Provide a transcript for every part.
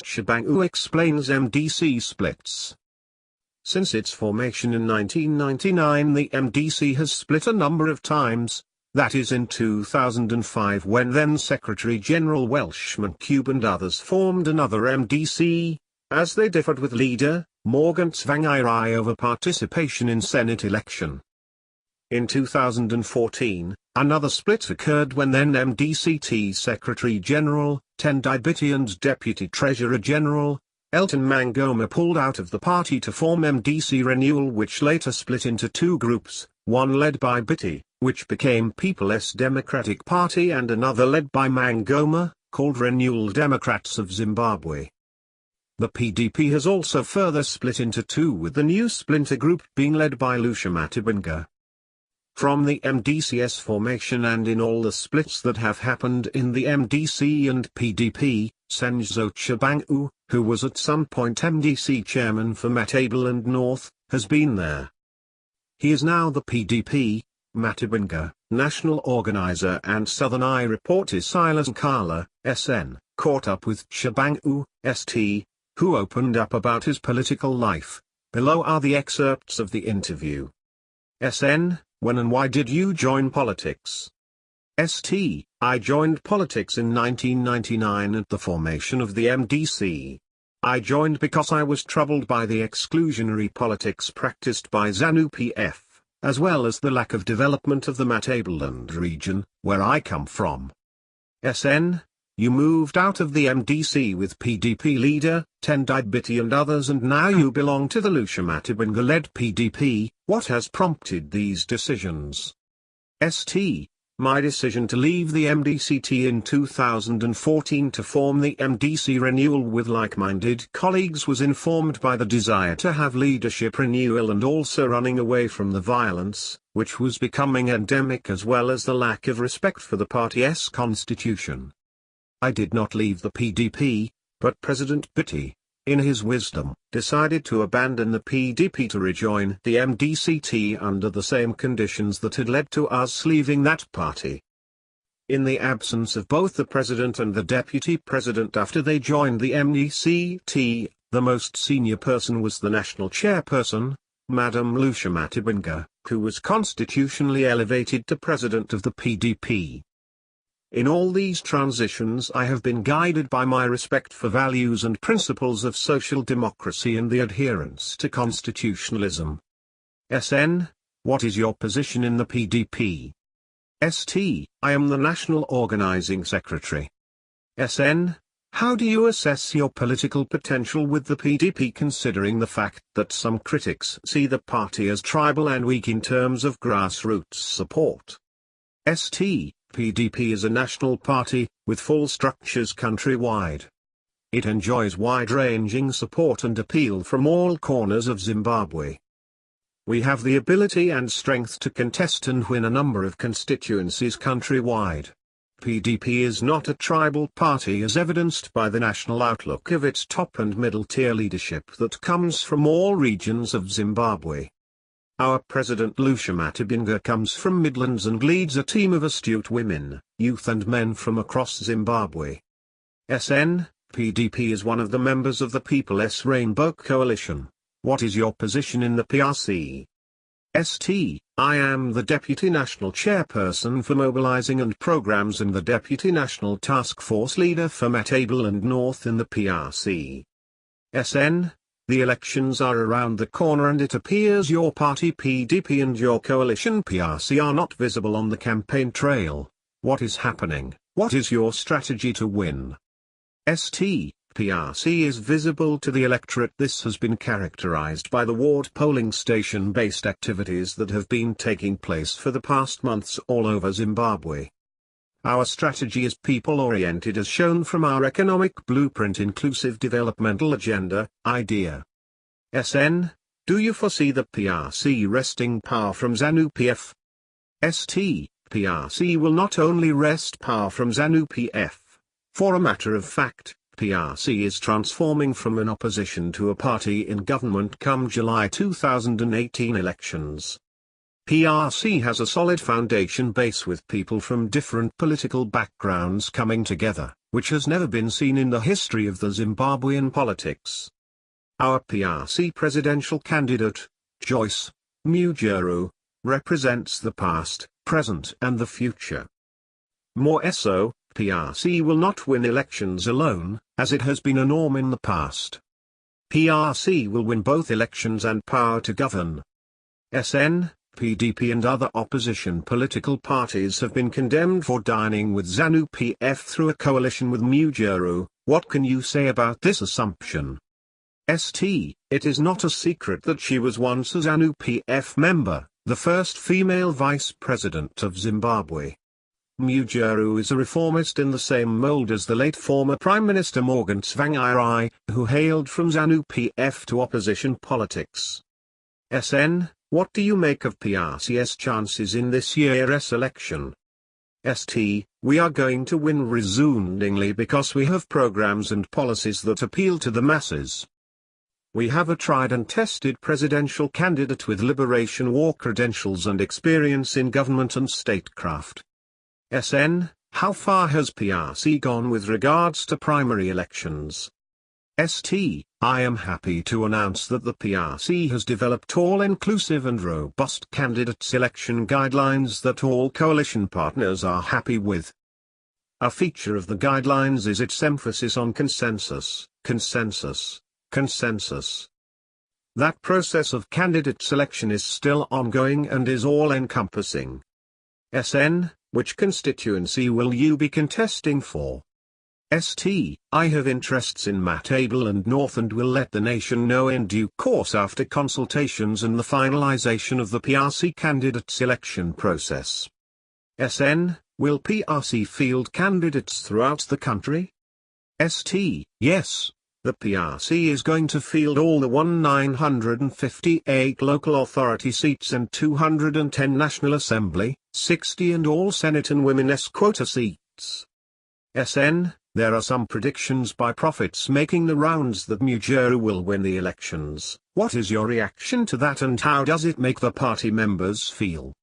Tshabangu explains MDC splits. Since its formation in 1999, the MDC has split a number of times. That is in 2005 when then Secretary-General Welshman Ncube and others formed another MDC, as they differed with leader, Morgan Tsvangirai over participation in Senate election. In 2014, another split occurred when then MDCT Secretary-General, Tendai Biti and Deputy Treasurer-General, Elton Mangoma pulled out of the party to form MDC Renewal, which later split into two groups, one led by Biti, which became People's Democratic Party, and another led by Mangoma, called Renewal Democrats of Zimbabwe. The PDP has also further split into two, with the new splinter group being led by Welshman Ncube. From the MDC's formation and in all the splits that have happened in the MDC and PDP, Senzo Tshabangu, who was at some point MDC chairman for Matable and North, has been there. He is now the PDP, Matibinga, national organizer, and Southern Eye reporter Silas Nkala, SN, caught up with Tshabangu, ST, who opened up about his political life. Below are the excerpts of the interview. SN, when and why did you join politics? ST, I joined politics in 1999 at the formation of the MDC. I joined because I was troubled by the exclusionary politics practiced by ZANU-PF, as well as the lack of development of the Matabeleland region, where I come from. SN, you moved out of the MDC with PDP leader, Tendai Biti and others, and now you belong to the Welshman Ncube-led PDP. What has prompted these decisions? ST, my decision to leave the MDCT in 2014 to form the MDC Renewal with like-minded colleagues was informed by the desire to have leadership renewal and also running away from the violence, which was becoming endemic, as well as the lack of respect for the party's constitution. I did not leave the PDP, but President Biti, in his wisdom, decided to abandon the PDP to rejoin the MDCT under the same conditions that had led to us leaving that party. In the absence of both the president and the deputy president after they joined the MDCT, the most senior person was the national chairperson, Madam Welshman Ncube, who was constitutionally elevated to president of the PDP. In all these transitions I have been guided by my respect for values and principles of social democracy and the adherence to constitutionalism. SN, what is your position in the PDP? ST, I am the National Organizing Secretary. SN, how do you assess your political potential with the PDP, considering the fact that some critics see the party as tribal and weak in terms of grassroots support? ST, PDP is a national party, with full structures countrywide. It enjoys wide-ranging support and appeal from all corners of Zimbabwe. We have the ability and strength to contest and win a number of constituencies countrywide. PDP is not a tribal party, as evidenced by the national outlook of its top and middle-tier leadership that comes from all regions of Zimbabwe. Our President Welshman Ncube comes from Midlands and leads a team of astute women, youth and men from across Zimbabwe. SN, PDP is one of the members of the People's Rainbow Coalition. What is your position in the PRC? ST, I am the Deputy National Chairperson for Mobilizing and Programs and the Deputy National Task Force Leader for Matable and North in the PRC. SN, the elections are around the corner and it appears your party PDP and your coalition PRC are not visible on the campaign trail. What is happening? What is your strategy to win? ST, PRC is visible to the electorate. This has been characterized by the ward polling station-based activities that have been taking place for the past months all over Zimbabwe. Our strategy is people-oriented, as shown from our economic blueprint inclusive developmental agenda, IDEA. SN, do you foresee the PRC wresting power from ZANU-PF? ST, PRC will not only wrest power from ZANU-PF. For a matter of fact, PRC is transforming from an opposition to a party in government come July 2018 elections. PRC has a solid foundation base with people from different political backgrounds coming together, which has never been seen in the history of the Zimbabwean politics. Our PRC presidential candidate, Joyce Mujeru, represents the past, present and the future. More so, PRC will not win elections alone, as it has been a norm in the past. PRC will win both elections and power to govern. SN, PDP and other opposition political parties have been condemned for dining with ZANU-PF through a coalition with Mujeru. What can you say about this assumption? It is not a secret that she was once a ZANU-PF member, the first female vice president of Zimbabwe. Mujeru is a reformist in the same mold as the late former Prime Minister Morgan Tsvangirai, who hailed from ZANU-PF to opposition politics. SN, what do you make of PRC's chances in this year's election? We are going to win resoundingly because we have programs and policies that appeal to the masses. We have a tried and tested presidential candidate with Liberation War credentials and experience in government and statecraft. SN, how far has PRC gone with regards to primary elections? I am happy to announce that the PRC has developed all-inclusive and robust candidate selection guidelines that all coalition partners are happy with. A feature of the guidelines is its emphasis on consensus. That process of candidate selection is still ongoing and is all-encompassing. SN, which constituency will you be contesting for? I have interests in Matable and North and will let the nation know in due course after consultations and the finalization of the PRC candidate selection process. SN, will PRC field candidates throughout the country? Yes. The PRC is going to field all the 958 local authority seats and 210 National Assembly, 60 and all Senate and Women's quota seats. SN, there are some predictions by prophets making the rounds that Mujeru will win the elections. What is your reaction to that and how does it make the party members feel?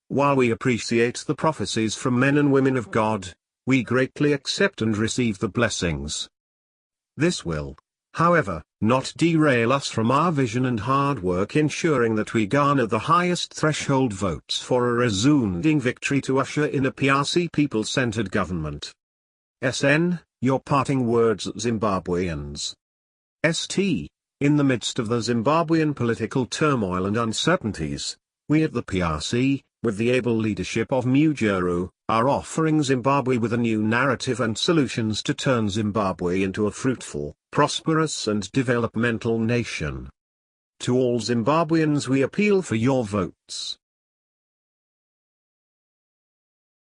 While we appreciate the prophecies from men and women of God, we greatly accept and receive the blessings. This will, however, not derail us from our vision and hard work ensuring that we garner the highest threshold votes for a resounding victory to usher in a PRC people-centered government. SN, your parting words Zimbabweans. In the midst of the Zimbabwean political turmoil and uncertainties, we at the PRC, with the able leadership of Mujeru, are offering Zimbabwe with a new narrative and solutions to turn Zimbabwe into a fruitful, prosperous and developmental nation. To all Zimbabweans we appeal for your votes.